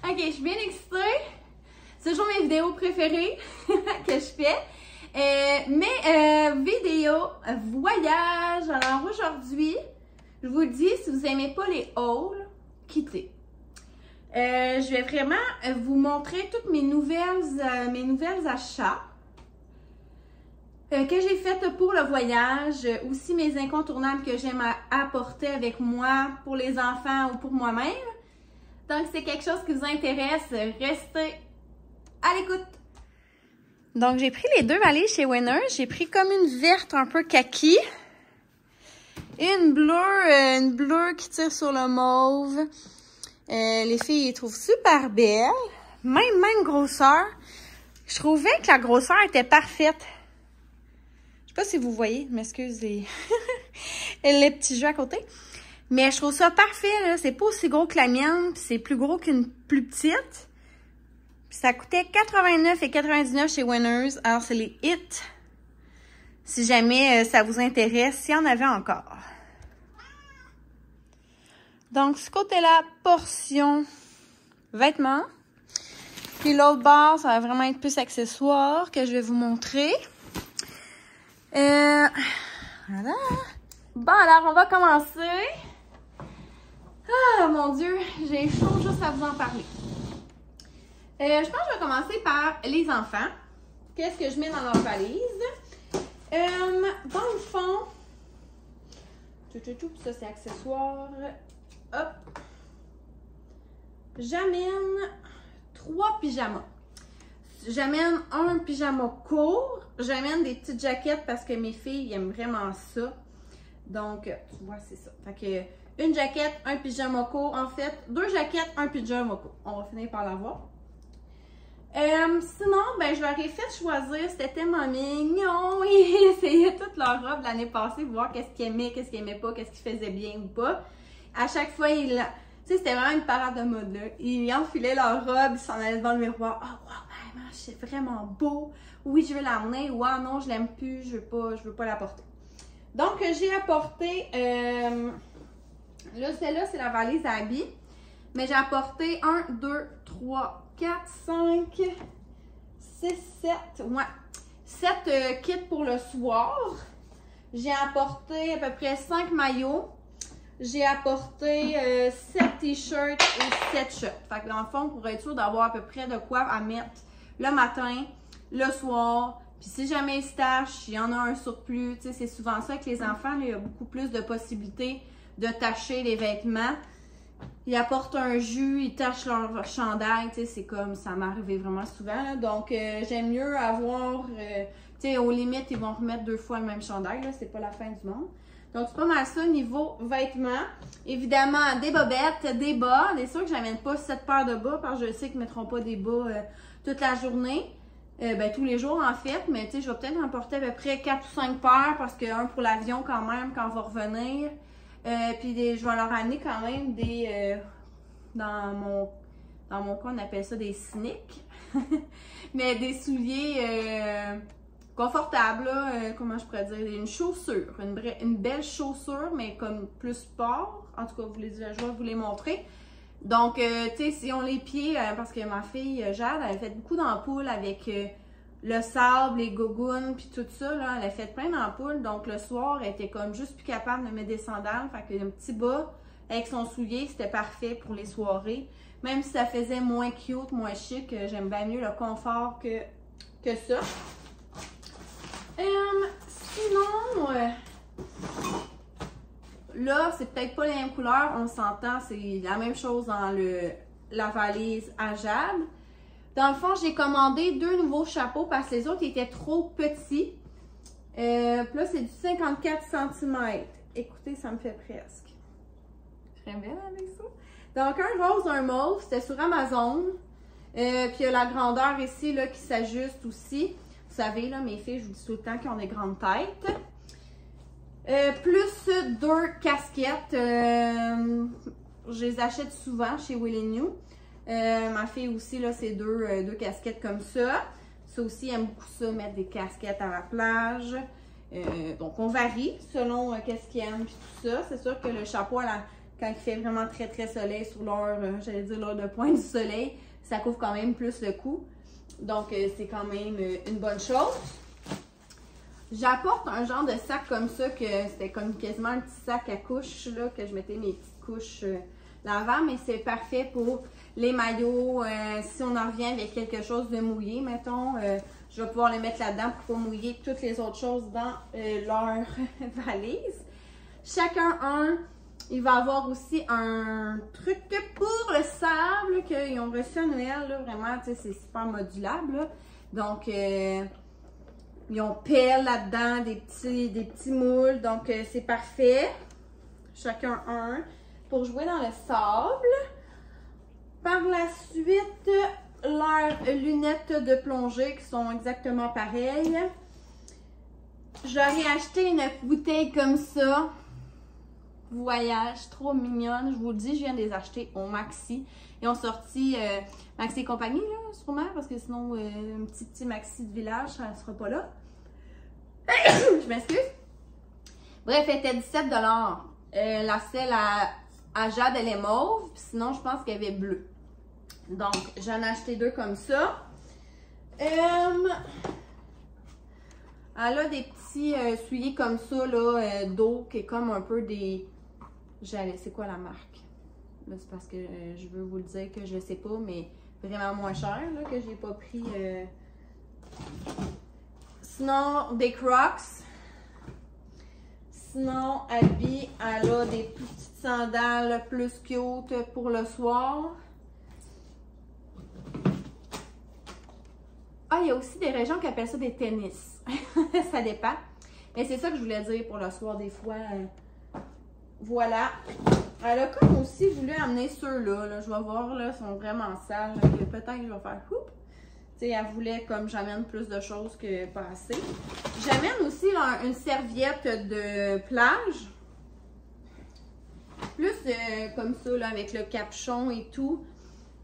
Ok, je suis bien excitée. C'est toujours mes vidéos préférées que je fais. Vidéo voyage. Alors aujourd'hui, je vous dis, si vous n'aimez pas les hauls, quittez. Je vais vraiment vous montrer toutes mes nouvelles achats que j'ai faites pour le voyage. Aussi mes incontournables que j'aime apporter avec moi pour les enfants ou pour moi-même. Donc, si c'est quelque chose qui vous intéresse, restez à l'écoute. Donc, j'ai pris les deux valises chez Winners. J'ai pris comme une verte un peu kaki. Et une bleue qui tire sur le mauve. Les filles les trouvent super belles. Même grosseur. Je trouvais que la grosseur était parfaite. Je sais pas si vous voyez, m'excuse les petits jeux à côté. Mais je trouve ça parfait, c'est pas aussi gros que la mienne, puis c'est plus gros qu'une plus petite. Puis ça coûtait 89,99 chez Winners. Alors, c'est les hits. Si jamais ça vous intéresse, s'il y en avait encore. Donc, ce côté-là, portion vêtements. Puis l'autre bord, ça va vraiment être plus accessoire que je vais vous montrer. Voilà. Bon, alors, on va commencer. Ah, mon Dieu, j'ai chaud juste à vous en parler. Je pense que je vais commencer par les enfants. Qu'est-ce que je mets dans leur valise? Dans le fond, ça c'est accessoire. Hop. J'amène 3 pyjamas. J'amène un pyjama court. J'amène des petites jaquettes parce que mes filles aiment vraiment ça. Donc, tu vois, c'est ça. Fait que une jaquette, un pyjama court. En fait, 2 jaquettes, un pyjama court. On va finir par l'avoir. Sinon, ben, je leur ai fait choisir. C'était tellement mignon. Ils essayaient toute leur robe l'année passée, voir qu'est-ce qu'ils aimaient, qu'est-ce qu'ils aimaient pas, qu'est-ce qu'ils faisaient bien ou pas. À chaque fois, tu sais, c'était vraiment une parade de mode, là. Ils enfilaient leur robe, ils s'en allaient devant le miroir. Oh, wow, maman, c'est vraiment beau. Oui, je veux l'emmener. Ou ah non, je l'aime plus, je veux pas la porter. Donc, j'ai apporté, là, celle-là, c'est la valise à habits. Mais j'ai apporté 1, 2, 3, 4, 5, 6, 7, ouais, 7 kits pour le soir. J'ai apporté à peu près 5 maillots. J'ai apporté 7 t-shirts et 7 shirts. Fait que dans le fond, pour être sûr d'avoir à peu près de quoi à mettre le matin, le soir. Puis si jamais ils se tachent, il y en a un surplus. Tu sais, c'est souvent ça avec les enfants. Là, il y a beaucoup plus de possibilités de tacher les vêtements. Ils apportent un jus, ils tachent leur chandail. Tu sais, c'est comme ça m'est arrivé vraiment souvent. Là. Donc, j'aime mieux avoir... tu sais, aux limites, ils vont remettre 2 fois le même chandail. Là, c'est pas la fin du monde. Donc, c'est pas mal ça niveau vêtements. Évidemment, des bobettes, des bas. C'est sûr que j'amène pas 7 paires de bas parce que je sais qu'ils ne mettront pas des bas toute la journée. Ben, tous les jours, en fait. Mais, tu sais, je vais peut-être emporter à peu près 4 ou 5 paires parce qu'un pour l'avion quand même, quand on va revenir. Puis, je vais leur amener quand même des... dans mon cas, on appelle ça des sneaks. Mais des souliers... confortable, là, comment je pourrais dire, une chaussure, une belle chaussure, mais comme plus sport. En tout cas, je vais vous les montrer. Donc, tu sais, si on les pieds, parce que ma fille, Jade, elle a fait beaucoup d'ampoules avec le sable, les gougounes, puis tout ça, là. Elle a fait plein d'ampoules. Donc, le soir, elle était comme juste plus capable de mettre des sandales. Fait qu'un petit bas avec son soulier, c'était parfait pour les soirées. Même si ça faisait moins cute, moins chic, j'aime bien mieux le confort que ça. Sinon, là, c'est peut-être pas les mêmes couleurs, on s'entend, c'est la même chose dans la valise à Jade. Dans le fond, j'ai commandé 2 nouveaux chapeaux parce que les autres étaient trop petits. Puis là, c'est du 54 cm. Écoutez, ça me fait presque. Je serais belle avec ça. Donc, un rose, un mauve, c'était sur Amazon. Puis il y a la grandeur ici là, qui s'ajuste aussi. Vous savez, là, mes filles, je vous dis tout le temps qu'ils ont des grandes têtes. Plus 2 casquettes. Je les achète souvent chez Will & New. Ma fille aussi, là, c'est 2 casquettes comme ça. Ça aussi, elle aime beaucoup ça, mettre des casquettes à la plage. Donc, on varie selon qu'est-ce qu'ils aiment et tout ça. C'est sûr que le chapeau à quand il fait vraiment très très soleil sur l'heure, j'allais dire l'heure de pointe du soleil, ça couvre quand même plus le cou. Donc c'est quand même une bonne chose. J'apporte un genre de sac comme ça, que c'était comme quasiment un petit sac à couches, là, que je mettais mes petites couches l'avant, mais c'est parfait pour les maillots. Si on en revient avec quelque chose de mouillé, mettons, je vais pouvoir les mettre là-dedans pour pas mouiller toutes les autres choses dans leur valise. Chacun un. Il va avoir aussi un truc pour le sable qu'ils ont reçu à Noël, là, vraiment, tu sais, c'est super modulable, là. Donc, ils ont pelle là-dedans, des petits moules, donc c'est parfait. Chacun un pour jouer dans le sable. Par la suite, leurs lunettes de plongée qui sont exactement pareilles. Je leur ai acheté une bouteille comme ça. Voyage, trop mignonne. Je vous le dis, je viens de les acheter au Maxi. Ils ont sorti Maxi et compagnie, là, sûrement, parce que sinon, un petit Maxi de village, ça ne sera pas là. Je m'excuse. Bref, elle était 17 $. La selle à jade, elle est mauve. Puis sinon, je pense qu'elle est bleue. Donc, j'en ai acheté 2 comme ça. Elle a des petits souliers comme ça, là, d'eau, qui est comme un peu des... C'est quoi la marque? Là, c'est parce que je veux vous le dire que je sais pas, mais vraiment moins cher, là, que j'ai pas pris. Sinon, des Crocs. Sinon, Abby, elle a des petites sandales plus cute pour le soir. Ah, il y a aussi des régions qui appellent ça des tennis. Ça dépend. Mais c'est ça que je voulais dire pour le soir des fois. Voilà. Elle a comme aussi voulu amener ceux-là. Là. Je vais voir, là, ils sont vraiment sales. Peut-être que je vais faire coupe. Tu sais, elle voulait comme j'amène plus de choses que pas assez. J'amène aussi là, une serviette de plage. Plus comme ça, là, avec le capuchon et tout.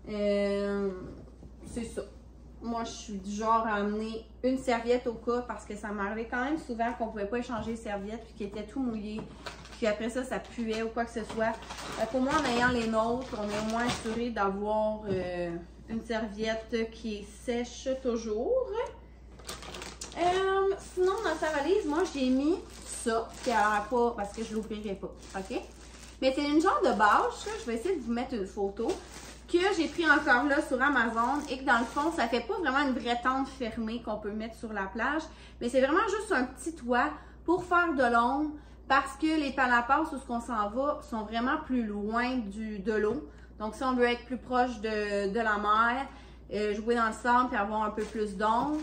C'est ça. Moi, je suis du genre à amener une serviette au cas parce que ça m'arrivait quand même souvent qu'on ne pouvait pas échanger les serviettes puis qu'elles étaient tout mouillées. Puis après ça, ça puait ou quoi que ce soit. Pour moi, en ayant les nôtres, on est au moins assuré d'avoir une serviette qui est sèche toujours. Sinon, dans sa valise, moi, j'ai mis ça, qui a l'air pas, parce que je ne l'ouvrirai pas, OK? Mais c'est une genre de bâche, là. Je vais essayer de vous mettre une photo, que j'ai pris encore là sur Amazon et que dans le fond, ça fait pas vraiment une vraie tente fermée qu'on peut mettre sur la plage, mais c'est vraiment juste un petit toit pour faire de l'ombre parce que les palapas où on s'en va sont vraiment plus loin de l'eau. Donc, si on veut être plus proche de la mer, jouer dans le sable et avoir un peu plus d'ombre,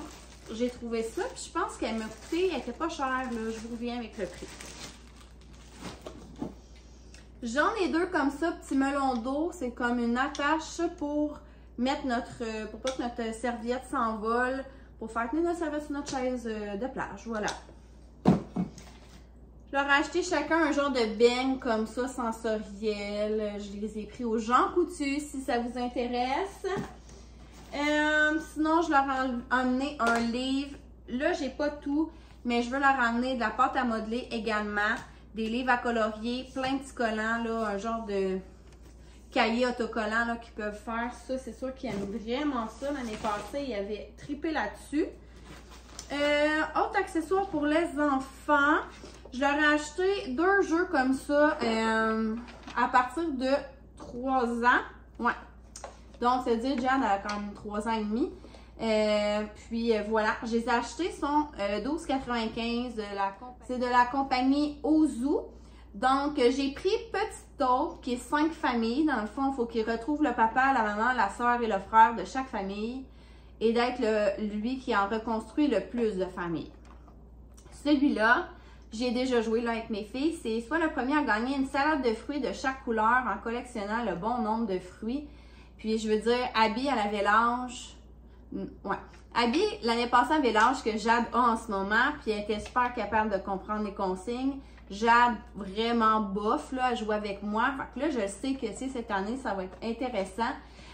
j'ai trouvé ça. Puis je pense qu'elle m'a coûté, elle était pas chère, là. Je vous reviens avec le prix. J'en ai 2 comme ça, petit melon d'eau. C'est comme une attache pour mettre pour pas que notre serviette s'envole, pour faire tenir notre serviette sur notre chaise de plage. Voilà. Je leur ai acheté chacun un genre de beigne comme ça, sensoriel. Je les ai pris au Jean Coutu, si ça vous intéresse. Sinon, je leur ai emmené un livre. Là, j'ai pas tout, mais je veux leur emmener de la pâte à modeler également. Des livres à colorier, plein de petits collants, là, un genre de cahier autocollant là, qu'ils peuvent faire. Ça, c'est sûr qu'ils aiment vraiment ça. L'année passée, ils avaient trippé là-dessus. Autre accessoire pour les enfants, je leur ai acheté 2 jeux comme ça à partir de 3 ans. Ouais. Donc, c'est-à-dire, Jan a quand même 3 ans et demi. Puis voilà, je les ai achetés, sont 12,95 $. C'est de la compagnie Ozu. Donc, j'ai pris Petite Taupe, qui est 5 familles. Dans le fond, il faut qu'ils retrouvent le papa, la maman, la soeur et le frère de chaque famille. Et d'être lui qui en reconstruit le plus de familles. Celui-là, j'ai déjà joué là avec mes filles. C'est soit le premier à gagner une salade de fruits de chaque couleur en collectionnant le bon nombre de fruits. Puis, je veux dire, Abby, elle avait l'âge... Ouais. Abby, l'année passée, avait l'âge que Jade a en ce moment, puis elle était super capable de comprendre les consignes. Jade, vraiment bof, là, elle joue avec moi. Fait que là, je sais que, tu sais, cette année, ça va être intéressant.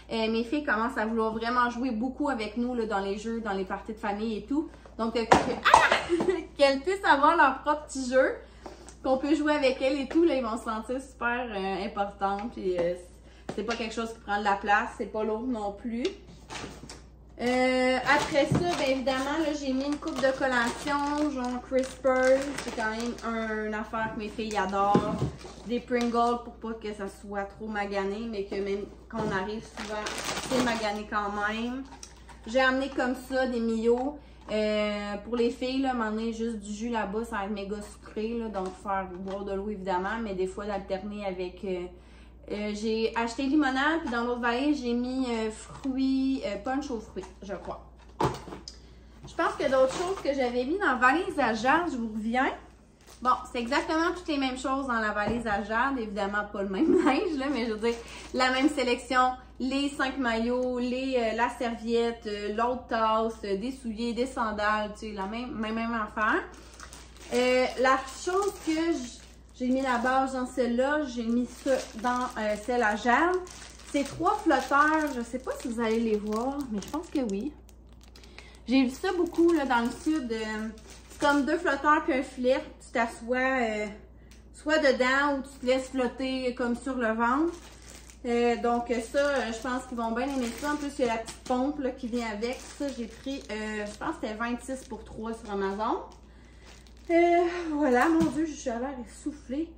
Mes filles commencent à vouloir vraiment jouer beaucoup avec nous, là, dans les jeux, dans les parties de famille et tout. Donc, qu'elles puissent avoir leur propre petit jeu. qu'on peut jouer avec elles et tout, là, ils vont se sentir super importants. Puis c'est pas quelque chose qui prend de la place, c'est pas lourd non plus. Après ça, bien évidemment, là, j'ai mis une coupe de collation, genre Crispers. C'est quand même une affaire que mes filles adorent. Des Pringles pour pas que ça soit trop magané, mais que même quand on arrive souvent, c'est magané quand même. J'ai amené comme ça des Mio. Pour les filles, là, m'emmener juste du jus là-bas, ça va être méga sucré, là, donc faire boire de l'eau évidemment, mais des fois d'alterner avec... j'ai acheté limonade, puis dans l'autre valise, j'ai mis fruits, punch aux fruits, je crois. Je pense que d'autres choses que j'avais mis dans la valise à Jade, je vous reviens. Bon, c'est exactement toutes les mêmes choses dans la valise à Jade, évidemment pas le même linge, là, mais je veux dire, la même sélection, les 5 maillots, la serviette, l'autre tasse, des souliers, des sandales, tu sais, la même affaire. La chose que j'ai mis la base dans celle-là, j'ai mis ça dans celle à Jade. C'est 3 flotteurs, je sais pas si vous allez les voir, mais je pense que oui. J'ai vu ça beaucoup là, dans le sud. C'est comme 2 flotteurs puis un filet. Tu t'assois soit dedans ou tu te laisses flotter comme sur le ventre. Donc ça, je pense qu'ils vont bien aimer ça. En plus, il y a la petite pompe là, qui vient avec. Ça, j'ai pris, je pense que c'était 26 pour 3 sur Amazon. Voilà, mon Dieu, je suis à l'air essoufflée.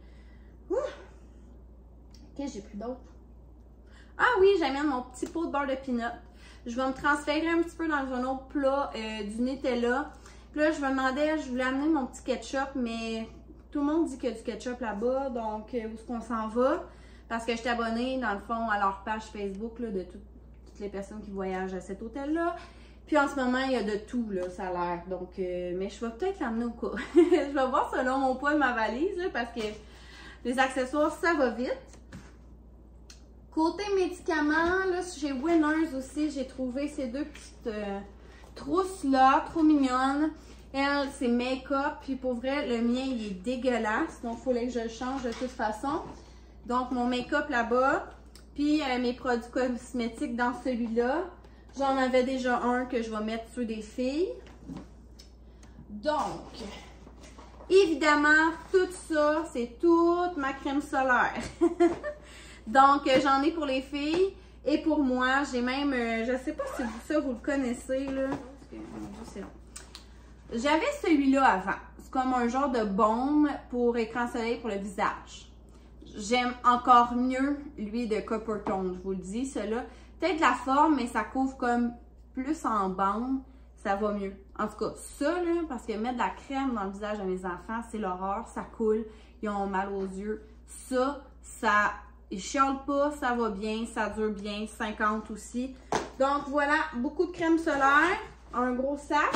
Ouh. Ok, j'ai plus d'autres. Ah oui, j'amène mon petit pot de beurre de peanut. Je vais me transférer un petit peu dans un autre plat du Nutella. Puis là, je me demandais, je voulais amener mon petit ketchup, mais tout le monde dit qu'il y a du ketchup là-bas. Donc, où est-ce qu'on s'en va? Parce que je suis abonnée, dans le fond, à leur page Facebook là, de toutes les personnes qui voyagent à cet hôtel-là. Puis en ce moment, il y a de tout, là, ça a l'air. Donc, mais je vais peut-être l'amener au cas. Je vais voir selon mon poids de ma valise, là, parce que les accessoires, ça va vite. Côté médicaments, là, chez Winners aussi, j'ai trouvé ces 2 petites trousses-là, trop mignonnes. Elle, c'est make-up, puis pour vrai, le mien, il est dégueulasse. Donc, il fallait que je le change de toute façon. Donc, mon make-up là-bas, puis mes produits cosmétiques dans celui-là. J'en avais déjà un que je vais mettre sur des filles. Donc, évidemment, tout ça, c'est toute ma crème solaire. Donc, j'en ai pour les filles et pour moi. J'ai même, je sais pas si ça, vous le connaissez, là. J'avais celui-là avant. C'est comme un genre de baume pour écran soleil pour le visage. J'aime encore mieux lui de Coppertone, je vous le dis, celui-là. Peut-être la forme, mais ça couvre comme plus en bande, ça va mieux. En tout cas, ça, là, parce que mettre de la crème dans le visage de mes enfants, c'est l'horreur, ça coule, ils ont mal aux yeux. Ça, ils chialent pas, ça va bien, ça dure bien, 50 aussi. Donc voilà, beaucoup de crème solaire, un gros sac.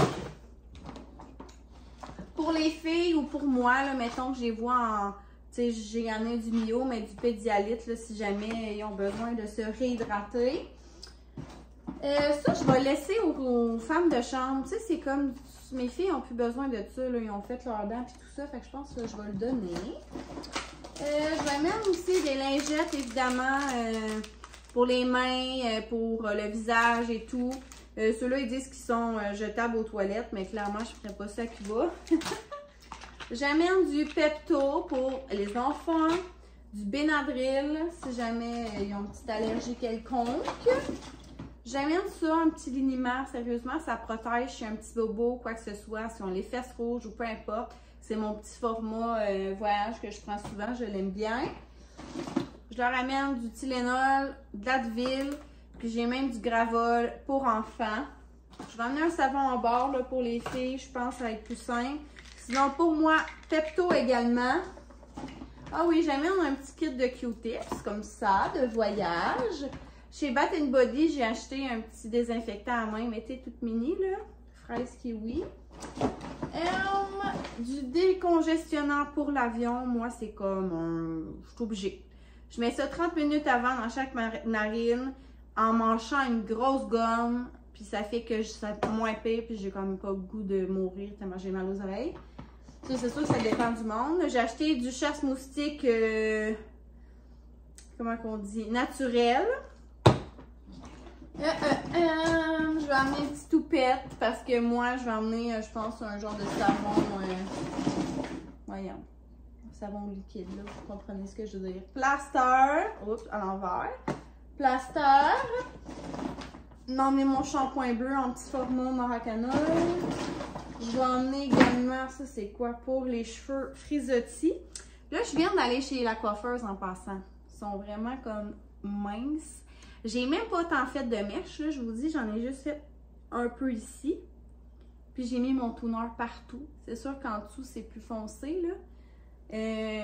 Pour les filles ou pour moi, là, mettons que je les vois en... Tu sais, j'ai gagné du Mio, mais du Pédialyte, là, si jamais ils ont besoin de se réhydrater. Ça, je vais laisser aux femmes de chambre. Tu sais, c'est comme... Mes filles n'ont plus besoin de ça, là. Ils ont fait leurs dents et tout ça. Fait que je pense que je vais le donner. Je vais mettre aussi des lingettes, évidemment, pour les mains, pour le visage et tout. Ceux-là, ils disent qu'ils sont jetables aux toilettes, mais clairement, je ne ferai pas ça à Cuba. J'amène du Pepto pour les enfants, du Benadryl, si jamais ils ont une petite allergie quelconque. J'amène ça, un petit liniment, sérieusement, ça protège si un petit bobo, quoi que ce soit, si on a les fesses rouges ou peu importe. C'est mon petit format voyage que je prends souvent, je l'aime bien. Je leur amène du Tylenol, de l'Advil, puis j'ai même du Gravol pour enfants. Je vais amener un savon en barre là, pour les filles, je pense que ça va être plus simple. Sinon, pour moi, Pepto également. Ah oui, j'amène un petit kit de Q-tips, comme ça, de voyage. Chez Bath & Body, j'ai acheté un petit désinfectant à main, mais t'es toute mini, là. Fraise kiwi. Du décongestionnant pour l'avion. Moi, c'est comme je suis obligée. Je mets ça 30 minutes avant dans chaque narine, en manchant une grosse gomme. Puis ça fait que ça moins pire, puis j'ai quand même pas le goût de mourir tellement j'ai mal aux oreilles. Ça, c'est sûr que ça dépend du monde. J'ai acheté du chasse-moustique, comment qu'on dit, naturel. Je vais amener une petite toupette parce que moi, je vais emmener, je pense, un genre de savon. Voyons. savon liquide, là, vous comprenez ce que je veux dire. Plaster, oups, à l'envers. Plaster. Emmener mon shampoing bleu en petit format Maracana. Je vais emmener également, ça c'est quoi, pour les cheveux frisottis. Là, je viens d'aller chez la coiffeuse en passant. Ils sont vraiment comme minces. J'ai même pas tant fait de mèches, là, je vous dis, j'en ai juste fait un peu ici. Puis j'ai mis mon toner partout. C'est sûr qu'en dessous, c'est plus foncé, là.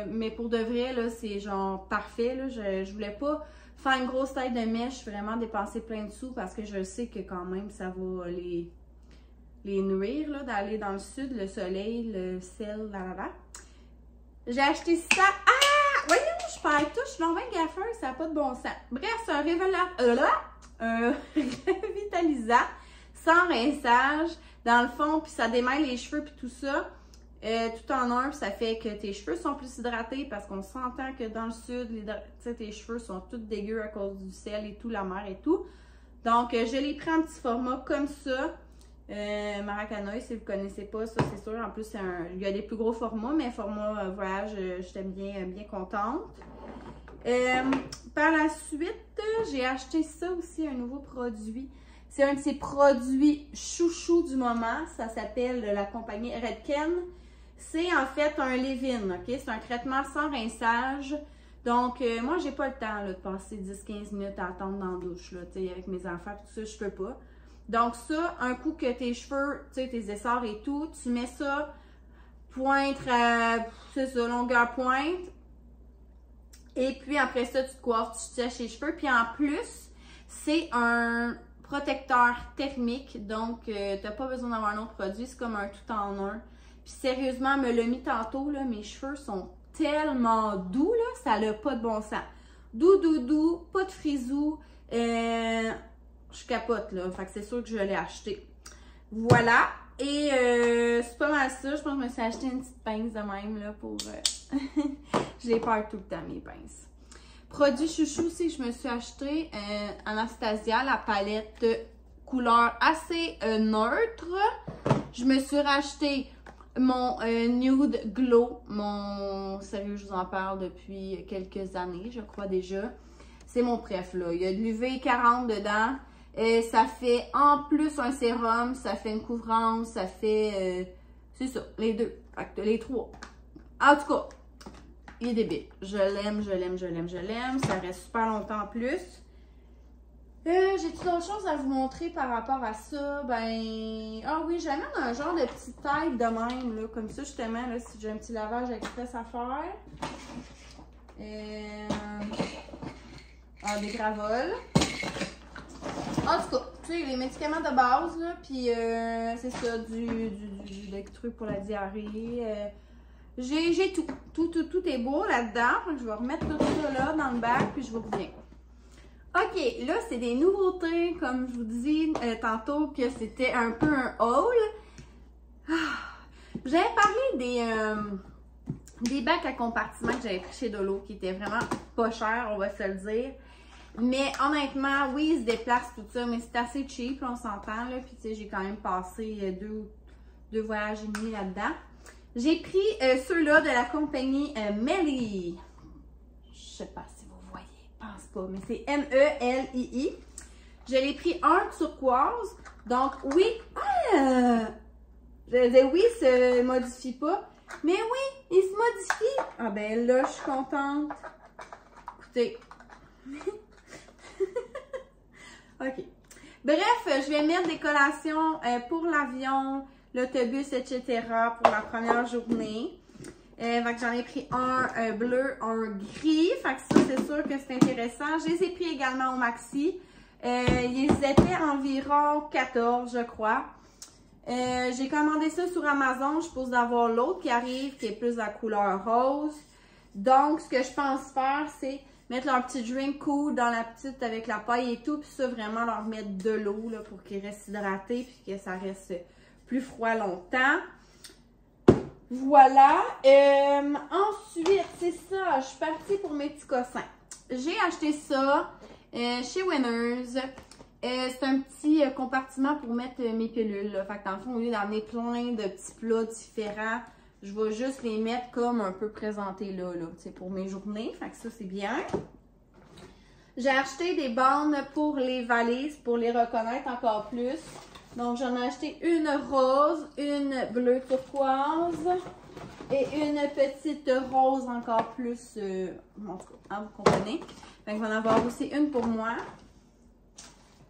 Mais pour de vrai, là, c'est genre parfait, là. Je voulais pas faire une grosse taille de mèche, vraiment dépenser plein de sous parce que je sais que quand même, ça va les nourrir, là, d'aller dans le sud, le soleil, le sel, là. J'ai acheté ça. Ah! Voyons, je perds tout, je suis dans 20 gaffeurs, ça n'a pas de bon sens. Bref, c'est un revitalisant sans rinçage, dans le fond, puis ça démêle les cheveux puis tout ça. Tout en un, puis ça fait que tes cheveux sont plus hydratés parce qu'on s'entend que dans le sud, tes cheveux sont tous dégueux à cause du sel et tout, la mer et tout. Donc, je les prends en petit format comme ça. Maracana, si vous ne connaissez pas, ça c'est sûr. En plus, il y a des plus gros formats, mais format voyage, j'étais bien contente. Par la suite, j'ai acheté ça aussi, un nouveau produit. C'est un de ces produits chouchou du moment. Ça s'appelle la compagnie Redken. C'est en fait un leave-in, ok? C'est un traitement sans rinçage. Donc, moi, j'ai pas le temps là, de passer 10-15 minutes à attendre dans la douche, là, avec mes enfants, tout ça, je peux pas. Donc ça, un coup que tes cheveux, tes essors et tout, tu mets ça pointe, c'est ça, longueur pointe. Et puis après ça, tu te coiffes, tu sèches les cheveux. Puis en plus, c'est un protecteur thermique. Donc, tu n'as pas besoin d'avoir un autre produit. C'est comme un tout en un. Puis sérieusement, me l'a mis tantôt, là, mes cheveux sont tellement doux, là, ça n'a pas de bon sens. Doux, pas de frisous. Je capote, là. Fait que c'est sûr que je l'ai acheté. Voilà. Et c'est pas mal ça. Je pense que je me suis acheté une petite pince de même, là, pour... je les perds tout le temps, mes pinces. Produit chouchou aussi, je me suis acheté Anastasia, la palette couleur assez neutre. Je me suis racheté mon Nude Glow. Sérieux, je vous en parle depuis quelques années, je crois déjà. C'est mon préf, là. Il y a de l'UV 40 dedans. Ça fait en plus un sérum, ça fait une couvrance, ça fait... c'est ça, les deux. Les trois. En tout cas, il est débile. Je l'aime. Ça reste super longtemps en plus. J'ai-tu d'autres choses à vous montrer par rapport à ça? Ben... Ah oui, j'amène un genre de petite tête de même, là. Comme ça, justement, là, si j'ai un petit lavage express à faire. Des gravoles. En tout cas, tu sais, les médicaments de base, là, puis c'est ça, des trucs pour la diarrhée. J'ai tout. Tout est beau là-dedans. Je vais remettre tout ça là dans le bac, puis je vous reviens. OK, là, c'est des nouveautés, comme je vous dis tantôt, que c'était un peu un haul. J'avais parlé des bacs à compartiment que j'avais pris chez Dolo, qui étaient vraiment pas chers, on va se le dire. Mais honnêtement, oui, ils se déplacent tout ça, mais c'est assez cheap, on s'entend, là. Puis, tu sais, j'ai quand même passé deux voyages et demi là-dedans. J'ai pris ceux-là de la compagnie Melii. Je sais pas si vous voyez, je pense pas, mais c'est M-E-L-I-I. Je l'ai pris un turquoise. Donc, oui, je disais oui, il se modifie pas. Mais oui, il se modifie. Ah ben là, je suis contente. Écoutez. OK. Bref, je vais mettre des collations pour l'avion, l'autobus, etc. pour la première journée. Fait que j'en ai pris un bleu, un gris. Fait que ça, c'est sûr que c'est intéressant. Je les ai pris également au Maxi. Ils étaient environ 14, je crois. J'ai commandé ça sur Amazon. Je suppose d'avoir l'autre qui arrive, qui est plus la couleur rose. Donc, ce que je pense faire, c'est mettre leur petit drink cool dans la petite avec la paille et tout. Puis ça, vraiment leur mettre de l'eau là, pour qu'ils restent hydratés puis que ça reste plus froid longtemps. Voilà. Ensuite, c'est ça. Je suis partie pour mes petits cossins. J'ai acheté ça chez Winners. C'est un petit compartiment pour mettre mes pilules. Là. Fait que dans le fond, au lieu d'amener plein de petits plats différents, Je vais juste les mettre comme un peu présentés là, pour mes journées. Fait que ça, c'est bien. J'ai acheté des bandes pour les valises, pour les reconnaître encore plus. Donc, j'en ai acheté une rose, une bleue turquoise et une petite rose encore plus, en tout cas, vous comprenez. Fait que je vais en avoir aussi une pour moi.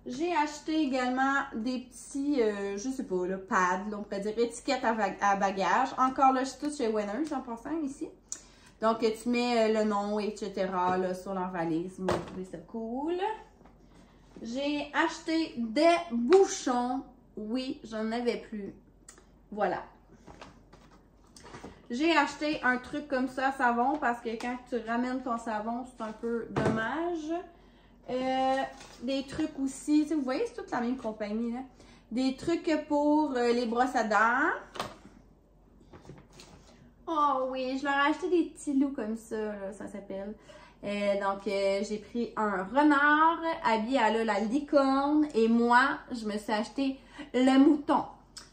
J'ai acheté également des petits, je sais pas, là, pads, là, on pourrait dire étiquettes à bagages. Encore là, je suis tous chez Winners en passant ici. Donc, tu mets le nom, etc. là, sur leur valise. Moi, je trouvais ça cool. J'ai acheté des bouchons. Oui, j'en avais plus. Voilà. J'ai acheté un truc comme ça, savon, parce que quand tu ramènes ton savon, c'est un peu dommage. Des trucs aussi, vous voyez, c'est toute la même compagnie, là. Des trucs pour les brosses à dents. Oh oui, je leur ai acheté des petits loups comme ça, là, ça s'appelle. Donc, j'ai pris un renard, Abby elle a la licorne et moi, je me suis acheté le mouton.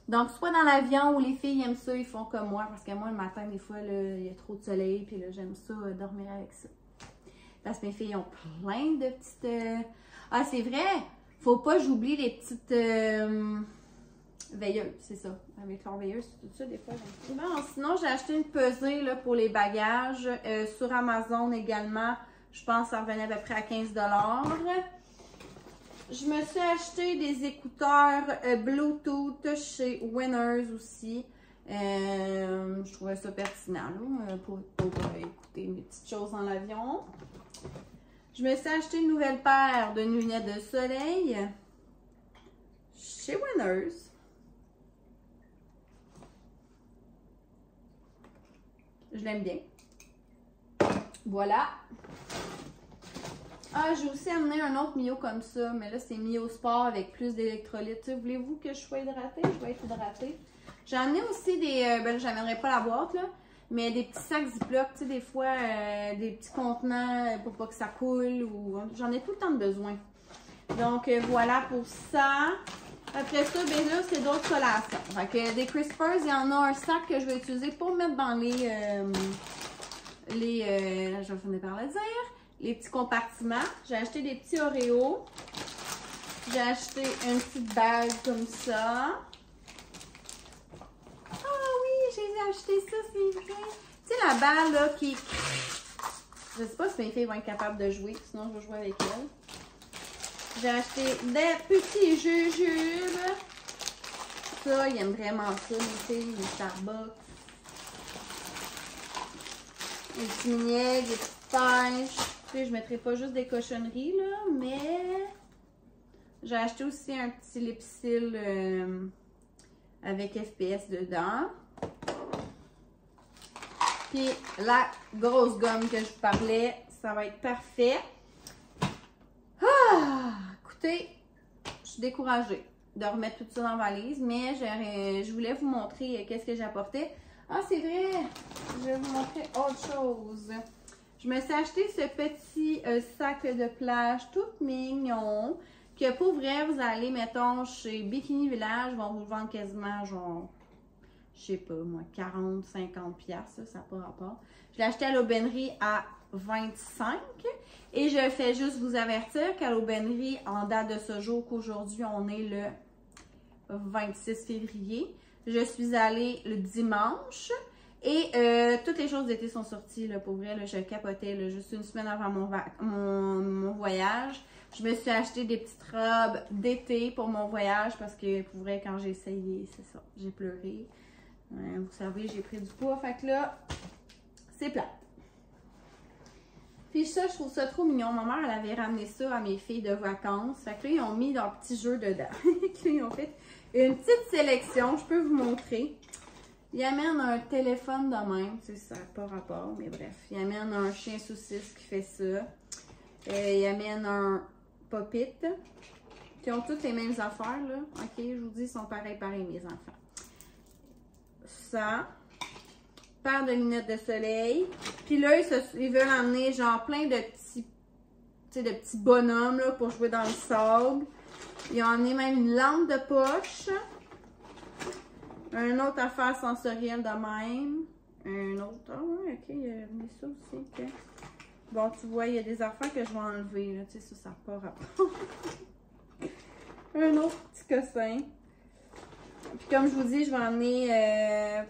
Donc, soit dans l'avion où les filles aiment ça, ils font comme moi, parce que moi, le matin, des fois, là, il y a trop de soleil, puis là, j'aime ça, dormir avec ça. Parce que mes filles ont plein de petites... Ah, c'est vrai! Faut pas que j'oublie les petites veilleuses, c'est ça. Avec leurs veilleuses, tout ça, des fois. Bon, sinon, j'ai acheté une pesée là, pour les bagages. Sur Amazon également, je pense que ça revenait à peu près à 15 $. Je me suis acheté des écouteurs Bluetooth chez Winners aussi. Je trouvais ça pertinent là, pour écouter mes petites choses dans l'avion. Je me suis acheté une nouvelle paire de lunettes de soleil chez Winners. Je l'aime bien. Voilà. Ah, j'ai aussi amené un autre Mio comme ça, mais là, c'est Mio Sport avec plus d'électrolytes. Voulez-vous que je sois hydratée? Je vais être hydratée. J'ai amené aussi des... ben, j'amènerai pas la boîte, là, mais des petits sacs Ziploc, tu sais, des fois, des petits contenants pour pas que ça coule, ou... J'en ai tout le temps de besoin. Donc, voilà pour ça. Après ça, ben là, c'est d'autres collations. Fait que des Crispers, il y en a un sac que je vais utiliser pour mettre dans je vais finir par le dire, les petits compartiments. J'ai acheté des petits Oreos. J'ai acheté une petite bague comme ça. Ah oui, j'ai acheté ça, c'est vrai. Tu sais, la balle là qui... Je sais pas si mes filles vont être capables de jouer, sinon je vais jouer avec elles. J'ai acheté des petits jujubes. Ça, ils aiment vraiment ça, mes filles, les Starbucks. Des petits mignons, des petites pêches. Puis, je ne mettrai pas juste des cochonneries, là, mais j'ai acheté aussi un petit lipsil avec FPS dedans. Puis, la grosse gomme que je vous parlais, ça va être parfait. Ah! Écoutez, je suis découragée de remettre tout ça dans la valise, mais je voulais vous montrer qu'est-ce que j'apportais. Ah, c'est vrai! Je vais vous montrer autre chose. Je me suis acheté ce petit sac de plage tout mignon, que pour vrai, vous allez, mettons, chez Bikini Village, vont vous le vendre quasiment, genre, je sais pas, moi, 40, 50 piastres, ça n'a pas rapport. Je l'ai acheté à l'aubainerie à 25 et je fais juste vous avertir qu'à l'aubainerie, en date de ce jour qu'aujourd'hui, on est le 26 février. Je suis allée le dimanche et toutes les choses d'été sont sorties, là, pour vrai, là, je capotais, là, juste une semaine avant mon voyage. Je me suis acheté des petites robes d'été pour mon voyage parce que, pour vrai, quand j'ai essayé, c'est ça, j'ai pleuré. Vous savez, j'ai pris du poids, fait que là, c'est plat. Puis ça, je trouve ça trop mignon. Ma mère, elle avait ramené ça à mes filles de vacances. Fait que là, ils ont mis leur petit jeu dedans. Ils ont fait une petite sélection. Je peux vous montrer. Ils amènent un téléphone de même. Tu sais, ça n'a pas rapport, mais bref. Ils amènent un chien saucisse qui fait ça. Ils amènent un pop-it. Ils ont toutes les mêmes affaires, là. OK, je vous dis, ils sont pareils, mes enfants. Ça. Paire de lunettes de soleil. Puis là, ils veulent emmener genre plein de petits, tu sais, de petits bonhommes là, pour jouer dans le sable. Ils ont emmené même une lampe de poche. Un autre affaire sensorielle de même. Un autre. Ah ouais, ok, il y a ça aussi. Okay. Bon, tu vois, il y a des affaires que je vais enlever. Là. Tu sais, ça n'a pas rapport. Un autre petit cossin. Puis comme je vous dis, je vais emmener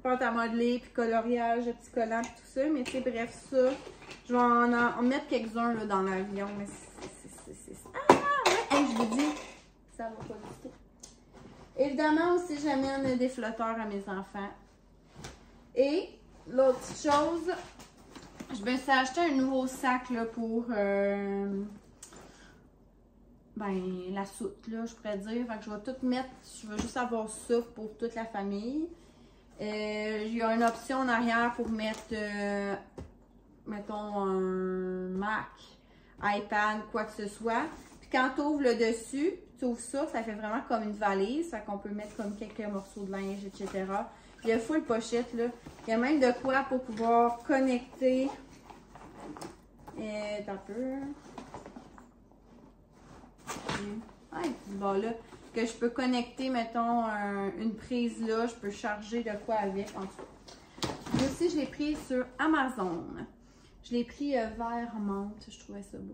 pâte à modeler, puis coloriage, petits collants, puis tout ça. Mais tu sais, bref, ça, je vais en mettre quelques-uns dans l'avion. Mais c'est ça. Ah ouais, hey, je vous dis, ça va pas du tout. Évidemment aussi, j'amène des flotteurs à mes enfants. Et l'autre chose, je me suis acheté un nouveau sac là, pour la soute, là, je pourrais dire. Fait que je vais tout mettre, je veux juste avoir ça pour toute la famille. Il y a une option en arrière pour mettre, mettons, un Mac, iPad, quoi que ce soit. Puis quand tu ouvres le dessus, tu ouvres ça, ça fait vraiment comme une valise. Fait qu'on peut mettre comme quelques morceaux de linge, etc. Il y a full pochette, là. Il y a même de quoi pour pouvoir connecter. T'as peu. Ouais, bon là, que je peux connecter, mettons, une prise là, je peux charger de quoi avec, en tout cas. Moi aussi, je l'ai pris sur Amazon. Je l'ai pris vert menthe, je trouvais ça beau.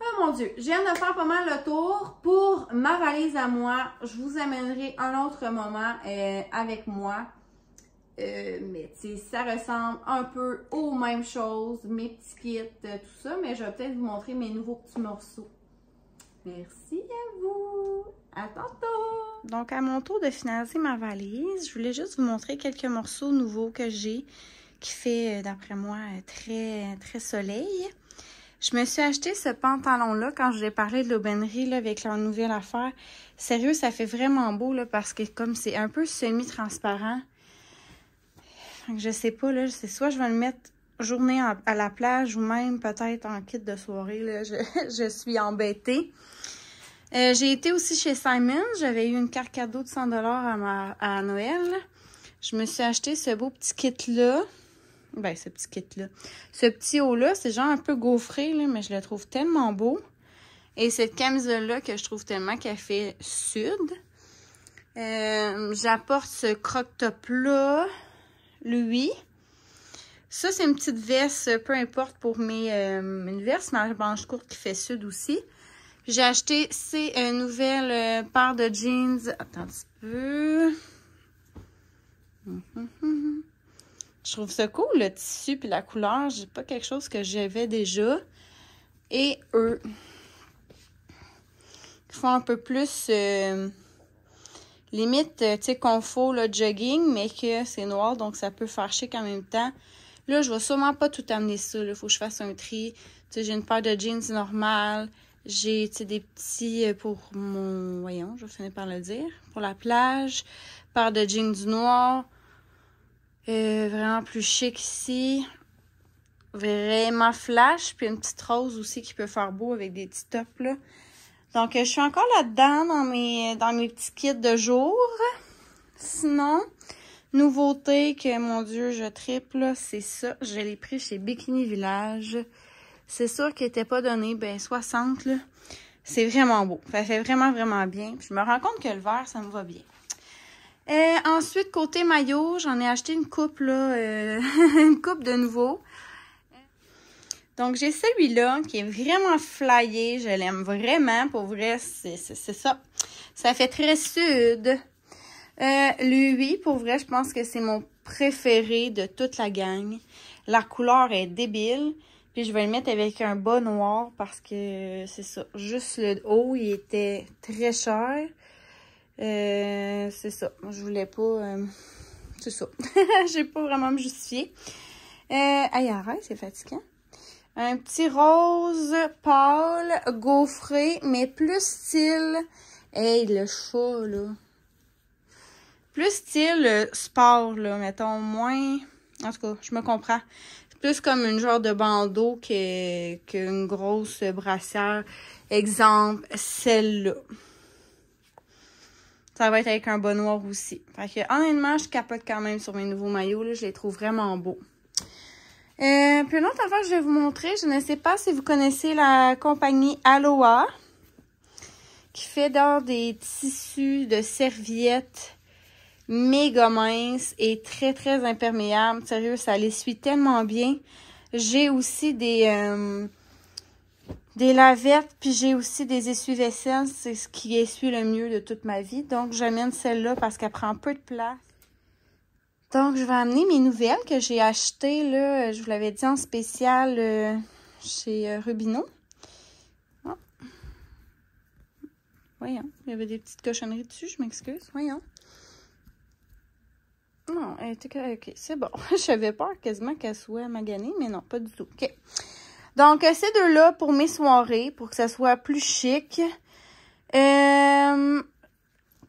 Oh mon Dieu, je viens de faire pas mal le tour. Pour ma valise à moi, je vous amènerai un autre moment avec moi. Mais tu sais, ça ressemble un peu aux mêmes choses, mes petits kits, tout ça. Mais je vais peut-être vous montrer mes nouveaux petits morceaux. Merci à vous. À tantôt. Donc, à mon tour de finaliser ma valise, je voulais juste vous montrer quelques morceaux nouveaux que j'ai qui fait, d'après moi, très, très soleil. Je me suis acheté ce pantalon-là quand je vous ai parlé de l'aubainerie avec leur nouvelle affaire. Sérieux, ça fait vraiment beau là, parce que comme c'est un peu semi-transparent, je sais pas, là, c'est soit je vais le mettre journée à la plage ou même peut-être en kit de soirée. Là, je suis embêtée. J'ai été aussi chez Simon. J'avais eu une carte cadeau de 100 $ à Noël. Je me suis acheté ce beau petit kit-là. Ben, ce petit kit-là. Ce petit haut-là, c'est genre un peu gaufré, là, mais je le trouve tellement beau. Et cette camisole-là que je trouve tellement qu'elle fait sud. J'apporte ce croc-top-là, lui. Ça, c'est une petite veste, peu importe pour une veste, ma manche courte qui fait sud aussi. J'ai acheté ces nouvelles paires de jeans. Attends un petit peu. Je trouve ça cool, le tissu puis la couleur. J'ai pas quelque chose que j'avais déjà. Et eux, qui font un peu plus limite, tu sais, confort, le jogging, mais que c'est noir, donc ça peut faire chic en même temps. Là, je vais sûrement pas tout amener ça. Il faut que je fasse un tri. Tu sais, j'ai une paire de jeans normales. J'ai, tu sais, des petits pour mon... Voyons, je vais finir par le dire. Pour la plage. Paire de jeans du noir. Vraiment plus chic ici. Vraiment flash. Puis une petite rose aussi qui peut faire beau avec des petits tops, là. Donc, je suis encore là-dedans dans mes petits kits de jour. Sinon, nouveauté que, mon Dieu, je tripe, là, c'est ça. Je l'ai pris chez Bikini Village. C'est sûr qu'il n'était pas donné, ben 60, là. C'est vraiment beau. Ça fait vraiment, vraiment bien. Puis je me rends compte que le vert, ça me va bien. Ensuite, côté maillot, j'en ai acheté une coupe, là, une coupe de nouveau. Donc, j'ai celui-là qui est vraiment flyé. Je l'aime vraiment. Pour vrai, c'est ça. Ça fait très sud. Lui, pour vrai, je pense que c'est mon préféré de toute la gang. La couleur est débile. Puis, je vais le mettre avec un bas noir parce que c'est ça. Juste le haut, il était très cher. C'est ça. Je voulais pas... c'est ça. J'ai pas vraiment me justifier. Aïe, arrête, c'est fatigant. Un petit rose pâle, gaufré, mais plus style... Hey, le chat, là. Plus style sport, là, mettons, moins... En tout cas, je me comprends. C'est plus comme une genre de bandeau qu'une grosse brassière. Exemple, celle-là. Ça va être avec un bas noir aussi. Fait que, honnêtement, je capote quand même sur mes nouveaux maillots, là. Je les trouve vraiment beaux. Puis une autre affaire que je vais vous montrer, je ne sais pas si vous connaissez la compagnie Aloha. qui fait dans des tissus de serviettes méga minces et très, très imperméables. Sérieux, ça l'essuie tellement bien. J'ai aussi des lavettes, puis j'ai aussi des essuie-vaisselle. C'est ce qui essuie le mieux de toute ma vie. Donc, j'amène celle-là parce qu'elle prend peu de place. Donc, je vais amener mes nouvelles que j'ai achetées, là, je vous l'avais dit, en spécial chez Rubino. Oh. Voyons, il y avait des petites cochonneries dessus, je m'excuse. Voyons. Non, elle était... OK, c'est bon. J'avais peur quasiment qu'elle soit maganée, mais non, pas du tout. OK. Donc, ces deux-là pour mes soirées, pour que ça soit plus chic.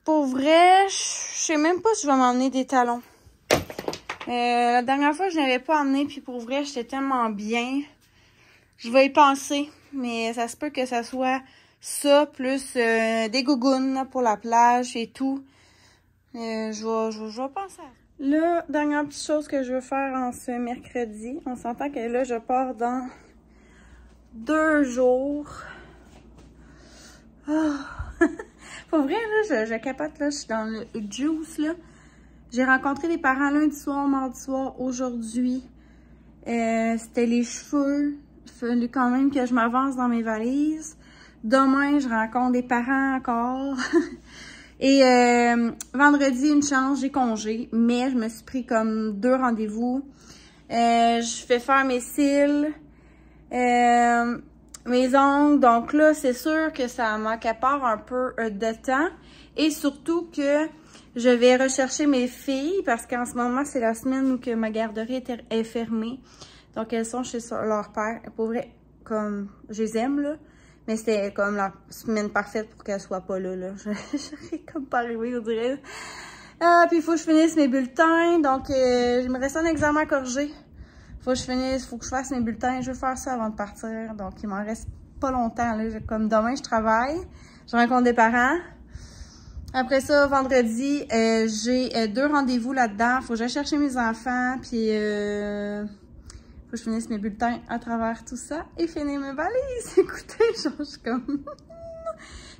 Pour vrai, je sais même pas si je vais m'emmener des talons. La dernière fois, je n'avais pas emmené, puis pour vrai, j'étais tellement bien. Je vais y penser, mais ça se peut que ça soit ça, plus des gougounes là, pour la plage et tout. Je vais penser à ça. Là, dernière petite chose que je veux faire en ce mercredi. On s'entend que là, je pars dans 2 jours. Oh. Pour vrai, là, je capote, là, je suis dans le juice, là. J'ai rencontré les parents lundi soir, mardi soir, aujourd'hui. C'était les cheveux. Il fallait quand même que je m'avance dans mes valises. Demain, je rencontre des parents encore. Et vendredi, une chance, j'ai congé. Mais je me suis pris comme 2 rendez-vous. Je fais faire mes cils. Mes ongles. Donc là, c'est sûr que ça m'accapare un peu de temps. Et surtout que je vais rechercher mes filles parce qu'en ce moment, c'est la semaine où que ma garderie est fermée. Donc, elles sont chez leur père. Pour vrai, comme, je les aime, là. Mais c'était comme la semaine parfaite pour qu'elles soient pas là, là. J'aurais comme pas arrivé, on dirait. Ah, puis il faut que je finisse mes bulletins. Donc, il me reste un examen à corriger. Faut que je fasse mes bulletins. Je veux faire ça avant de partir. Donc, il m'en reste pas longtemps, là. Comme demain, je travaille. Je rencontre des parents. Après ça, vendredi, j'ai 2 rendez-vous là-dedans. Faut que j'aille chercher mes enfants, puis faut que je finisse mes bulletins à travers tout ça et finir mes valises. Écoutez, genre, je suis comme...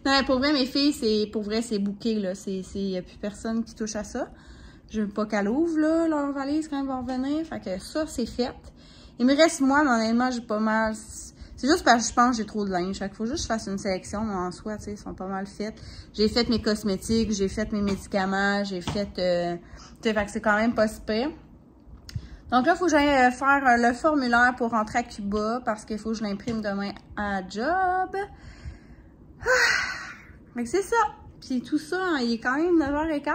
Non, pour vrai, mes filles, c'est booké, là. Il n'y a plus personne qui touche à ça. Je veux pas qu'elles ouvrent, là, leurs valises quand elles vont revenir. Fait que ça, c'est fait. Il me reste, moi, mais honnêtement, j'ai pas mal... C'est juste parce que je pense que j'ai trop de linge. Fait qu'il faut juste que je fasse une sélection, mais en soi, tu sais, ils sont pas mal faits. J'ai fait mes cosmétiques, j'ai fait mes médicaments, j'ai fait... tu sais, fait que c'est quand même pas super. Donc là, il faut que j'aille faire le formulaire pour rentrer à Cuba parce qu'il faut que je l'imprime demain à job. Mais c'est ça. Puis tout ça, hein, il est quand même 9h15.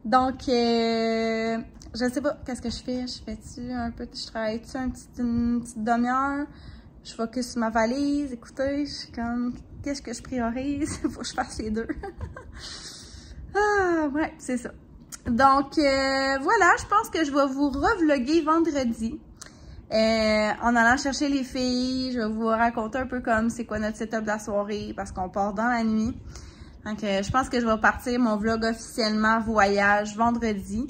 Donc, je sais pas, qu'est-ce que je fais? Je travaille-tu une petite demi-heure? Je focus sur ma valise. Écoutez, je suis comme, qu'est-ce que je priorise? Faut que je fasse les deux. Ah, ouais, c'est ça. Donc, voilà, je pense que je vais vous revlogger vendredi. En allant chercher les filles, je vais vous raconter un peu comme c'est quoi notre setup de la soirée parce qu'on part dans la nuit. Donc, je pense que je vais partir mon vlog officiellement voyage vendredi.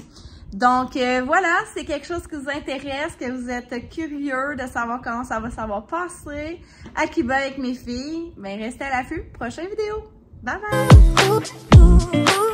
Donc, voilà, c'est quelque chose qui vous intéresse, que vous êtes curieux de savoir comment ça va passer à Cuba avec mes filles. Ben, restez à l'affût. Prochaine vidéo. Bye bye!